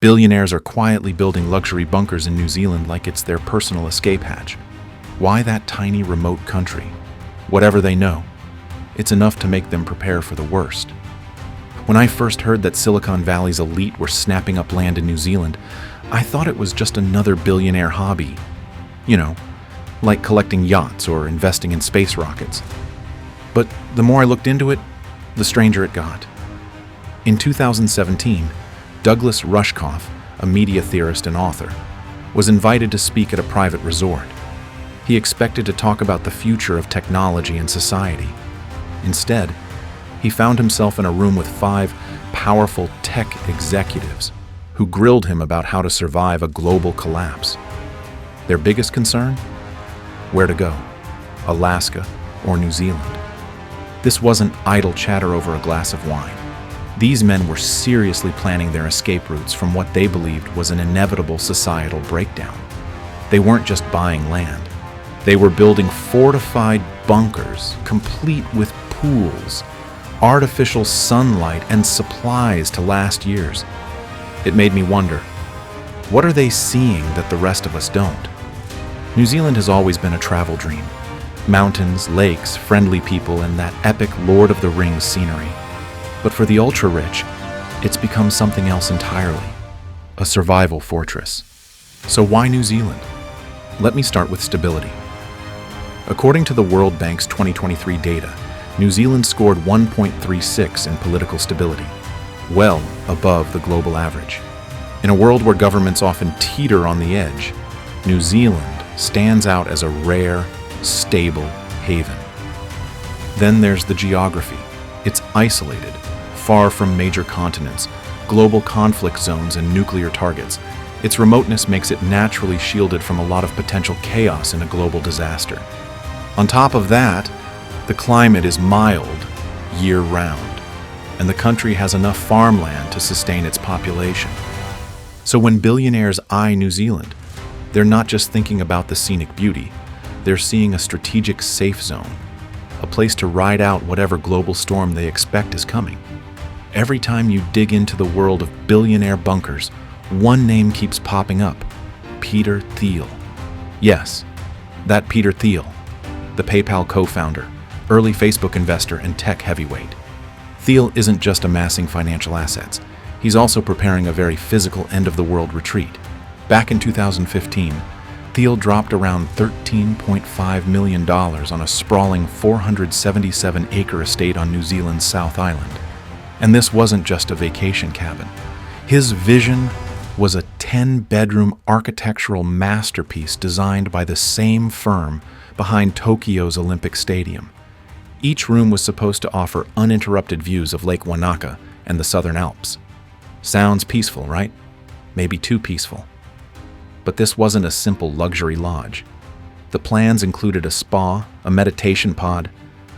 Billionaires are quietly building luxury bunkers in New Zealand like it's their personal escape hatch. Why that tiny remote country? Whatever they know, it's enough to make them prepare for the worst. When I first heard that Silicon Valley's elite were snapping up land in New Zealand, I thought it was just another billionaire hobby. You know, like collecting yachts or investing in space rockets. But the more I looked into it, the stranger it got. In 2017, Douglas Rushkoff, a media theorist and author, was invited to speak at a private resort. He expected to talk about the future of technology and society. Instead, he found himself in a room with 5 powerful tech executives who grilled him about how to survive a global collapse. Their biggest concern? Where to go, Alaska or New Zealand? This wasn't idle chatter over a glass of wine. These men were seriously planning their escape routes from what they believed was an inevitable societal breakdown. They weren't just buying land. They were building fortified bunkers, complete with pools, artificial sunlight, and supplies to last years. It made me wonder, what are they seeing that the rest of us don't? New Zealand has always been a travel dream. Mountains, lakes, friendly people, and that epic Lord of the Rings scenery. But for the ultra-rich, it's become something else entirely, a survival fortress. So why New Zealand? Let me start with stability. According to the World Bank's 2023 data, New Zealand scored 1.36 in political stability, well above the global average. In a world where governments often teeter on the edge, New Zealand stands out as a rare, stable haven. Then there's the geography. It's isolated, far from major continents, global conflict zones, and nuclear targets. Its remoteness makes it naturally shielded from a lot of potential chaos in a global disaster. On top of that, the climate is mild year-round, and the country has enough farmland to sustain its population. So when billionaires eye New Zealand, they're not just thinking about the scenic beauty, they're seeing a strategic safe zone, a place to ride out whatever global storm they expect is coming. Every time you dig into the world of billionaire bunkers, one name keeps popping up: Peter Thiel. Yes, that Peter Thiel, the PayPal co-founder, early Facebook investor, and tech heavyweight. Thiel isn't just amassing financial assets. He's also preparing a very physical end-of-the-world retreat. Back in 2015, Thiel dropped around $13.5 million on a sprawling 477-acre estate on New Zealand's South Island. And this wasn't just a vacation cabin. His vision was a 10-bedroom architectural masterpiece designed by the same firm behind Tokyo's Olympic Stadium. Each room was supposed to offer uninterrupted views of Lake Wanaka and the Southern Alps. Sounds peaceful, right? Maybe too peaceful. But this wasn't a simple luxury lodge. The plans included a spa, a meditation pod,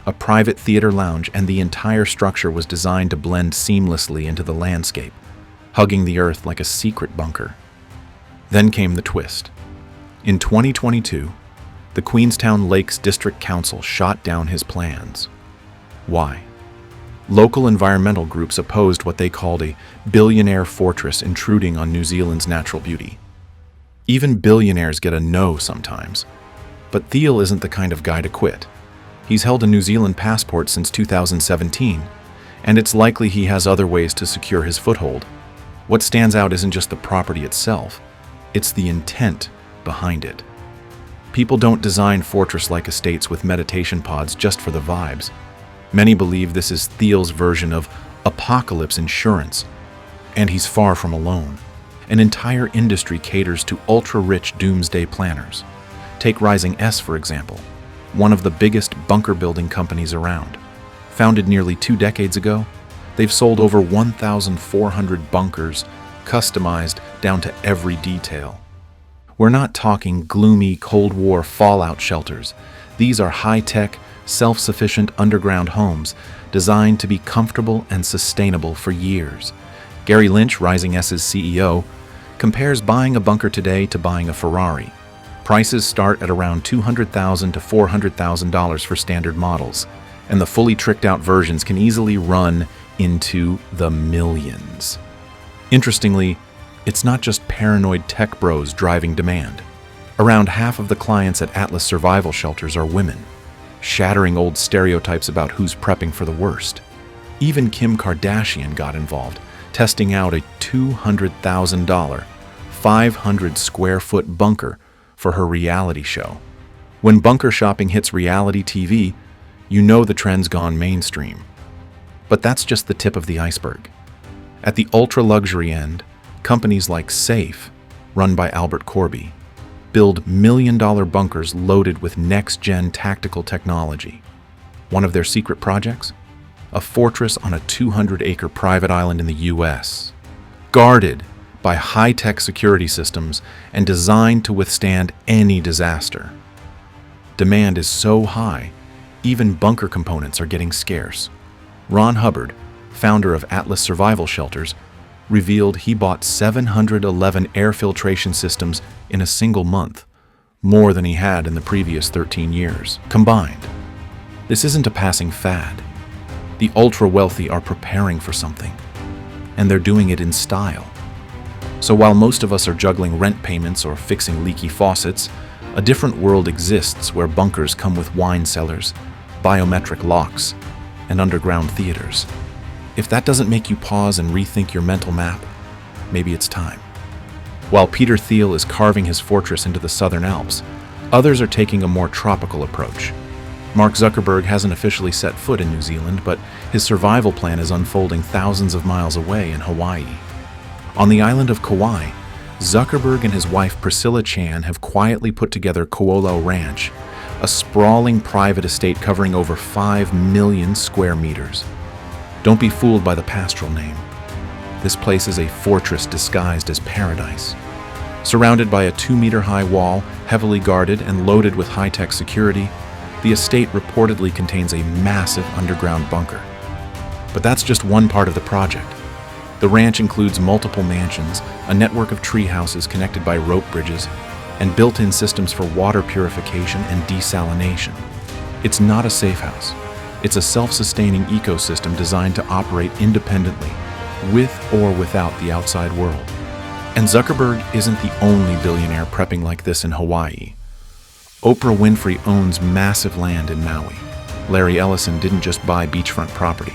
a private theater lounge, and the entire structure was designed to blend seamlessly into the landscape, hugging the earth like a secret bunker. Then came the twist. In 2022, the Queenstown Lakes District Council shot down his plans. Why? Local environmental groups opposed what they called a billionaire fortress intruding on New Zealand's natural beauty. Even billionaires get a no sometimes. But Thiel isn't the kind of guy to quit. He's held a New Zealand passport since 2017, and it's likely he has other ways to secure his foothold. What stands out isn't just the property itself, it's the intent behind it. People don't design fortress-like estates with meditation pods just for the vibes. Many believe this is Thiel's version of apocalypse insurance, and he's far from alone. An entire industry caters to ultra-rich doomsday planners. Take Rising S, for example, one of the biggest bunker-building companies around. Founded nearly 2 decades ago, they've sold over 1,400 bunkers, customized down to every detail. We're not talking gloomy Cold War fallout shelters. These are high-tech, self-sufficient underground homes designed to be comfortable and sustainable for years. Gary Lynch, Rising S's CEO, compares buying a bunker today to buying a Ferrari. Prices start at around $200,000 to $400,000 for standard models, and the fully tricked-out versions can easily run into the millions. Interestingly, It's not just paranoid tech bros driving demand. Around half of the clients at Atlas survival shelters are women, shattering old stereotypes about who's prepping for the worst. Even Kim Kardashian got involved, testing out a $200,000, 500-square-foot bunker for her reality show. When bunker shopping hits reality TV, you know the trend's gone mainstream. But that's just the tip of the iceberg. At the ultra-luxury end, companies like Safe, run by Albert Corby, build million-dollar bunkers loaded with next-gen tactical technology. One of their secret projects? A fortress on a 200-acre private island in the US, guarded by high-tech security systems and designed to withstand any disaster. Demand is so high, even bunker components are getting scarce. Ron Hubbard, founder of Atlas Survival Shelters, revealed he bought 711 air filtration systems in a single month, more than he had in the previous 13 years, combined. This isn't a passing fad. The ultra-wealthy are preparing for something, and they're doing it in style. So while most of us are juggling rent payments or fixing leaky faucets, a different world exists where bunkers come with wine cellars, biometric locks, and underground theaters. If that doesn't make you pause and rethink your mental map, maybe it's time. While Peter Thiel is carving his fortress into the Southern Alps, others are taking a more tropical approach. Mark Zuckerberg hasn't officially set foot in New Zealand, but his survival plan is unfolding thousands of miles away in Hawaii. On the island of Kauai, Zuckerberg and his wife Priscilla Chan have quietly put together Ko'olau Ranch, a sprawling private estate covering over 5 million square meters. Don't be fooled by the pastoral name. This place is a fortress disguised as paradise. Surrounded by a 2-meter-high wall, heavily guarded and loaded with high-tech security, the estate reportedly contains a massive underground bunker. But that's just one part of the project. The ranch includes multiple mansions, a network of tree houses connected by rope bridges, and built-in systems for water purification and desalination. It's not a safe house. It's a self-sustaining ecosystem designed to operate independently, with or without the outside world. And Zuckerberg isn't the only billionaire prepping like this in Hawaii. Oprah Winfrey owns massive land in Maui. Larry Ellison didn't just buy beachfront property.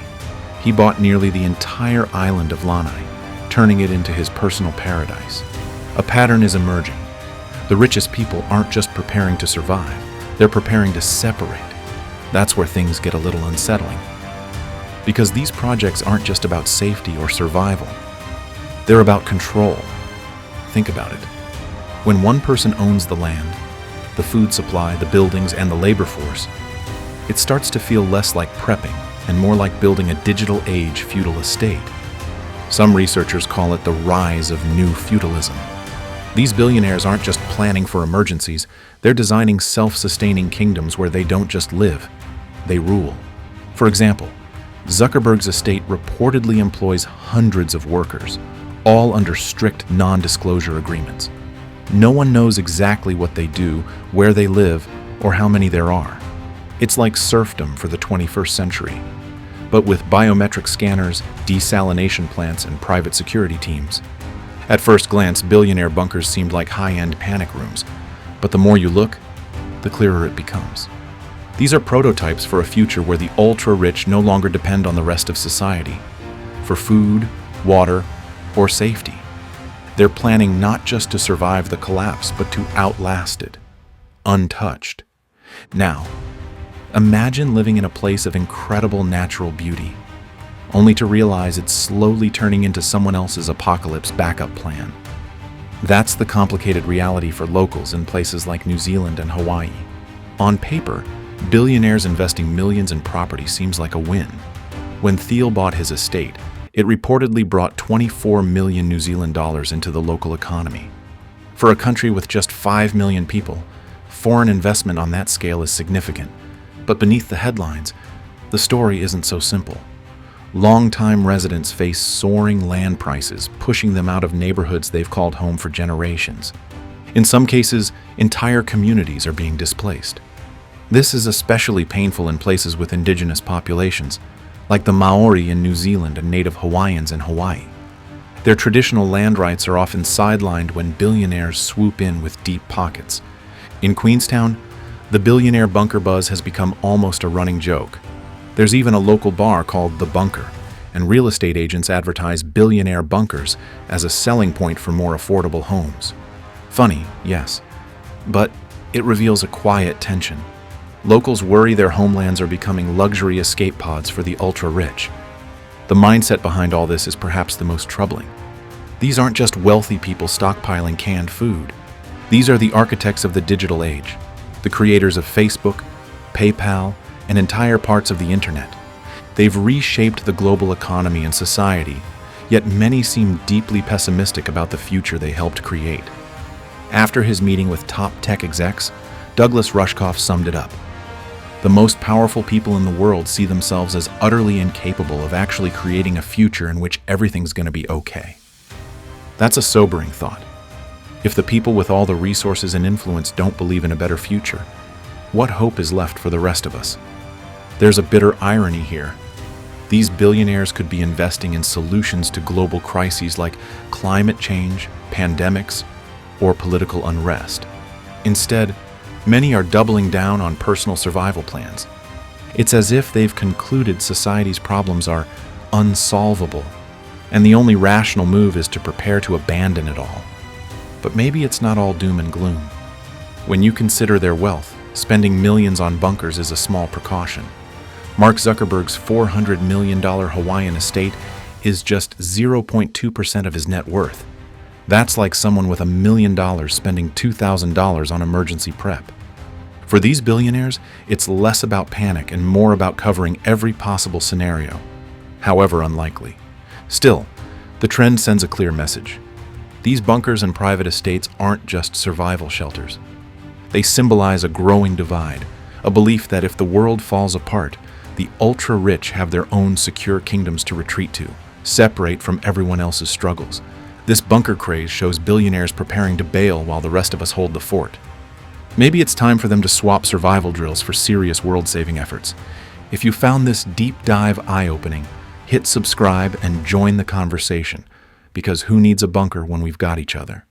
He bought nearly the entire island of Lanai, turning it into his personal paradise. A pattern is emerging. The richest people aren't just preparing to survive, they're preparing to separate. That's where things get a little unsettling. Because these projects aren't just about safety or survival. They're about control. Think about it. When one person owns the land, the food supply, the buildings, and the labor force, it starts to feel less like prepping and more like building a digital age feudal estate. Some researchers call it the rise of new feudalism. These billionaires aren't just planning for emergencies, they're designing self-sustaining kingdoms where they don't just live, they rule. For example, Zuckerberg's estate reportedly employs hundreds of workers, all under strict non-disclosure agreements. No one knows exactly what they do, where they live, or how many there are. It's like serfdom for the 21st century, but with biometric scanners, desalination plants, and private security teams. At first glance, billionaire bunkers seemed like high-end panic rooms, but the more you look, the clearer it becomes. These are prototypes for a future where the ultra-rich no longer depend on the rest of society for food, water, or safety. They're planning not just to survive the collapse, but to outlast it, untouched. Now, imagine living in a place of incredible natural beauty, only to realize it's slowly turning into someone else's apocalypse backup plan. That's the complicated reality for locals in places like New Zealand and Hawaii. On paper, billionaires investing millions in property seems like a win. When Thiel bought his estate, it reportedly brought 24 million New Zealand dollars into the local economy. For a country with just 5 million people, foreign investment on that scale is significant. But beneath the headlines, the story isn't so simple. Long-time residents face soaring land prices, pushing them out of neighborhoods they've called home for generations. In some cases, entire communities are being displaced. This is especially painful in places with indigenous populations, like the Maori in New Zealand and native Hawaiians in Hawaii. Their traditional land rights are often sidelined when billionaires swoop in with deep pockets. In Queenstown, the billionaire bunker buzz has become almost a running joke. There's even a local bar called The Bunker, and real estate agents advertise billionaire bunkers as a selling point for more affordable homes. Funny, yes, but it reveals a quiet tension. Locals worry their homelands are becoming luxury escape pods for the ultra-rich. The mindset behind all this is perhaps the most troubling. These aren't just wealthy people stockpiling canned food. These are the architects of the digital age, the creators of Facebook, PayPal, and entire parts of the internet. They've reshaped the global economy and society, yet many seem deeply pessimistic about the future they helped create. After his meeting with top tech execs, Douglas Rushkoff summed it up. The most powerful people in the world see themselves as utterly incapable of actually creating a future in which everything's going to be okay. That's a sobering thought. If the people with all the resources and influence don't believe in a better future, what hope is left for the rest of us? There's a bitter irony here. These billionaires could be investing in solutions to global crises like climate change, pandemics, or political unrest. Instead, many are doubling down on personal survival plans. It's as if they've concluded society's problems are unsolvable, and the only rational move is to prepare to abandon it all. But maybe it's not all doom and gloom. When you consider their wealth, spending millions on bunkers is a small precaution. Mark Zuckerberg's $400 million Hawaiian estate is just 0.2% of his net worth. That's like someone with $1 million spending $2,000 on emergency prep. For these billionaires, it's less about panic and more about covering every possible scenario, however unlikely. Still, the trend sends a clear message. These bunkers and private estates aren't just survival shelters. They symbolize a growing divide, a belief that if the world falls apart, the ultra-rich have their own secure kingdoms to retreat to, separate from everyone else's struggles. This bunker craze shows billionaires preparing to bail while the rest of us hold the fort. Maybe it's time for them to swap survival drills for serious world-saving efforts. If you found this deep dive eye-opening, hit subscribe and join the conversation, because who needs a bunker when we've got each other?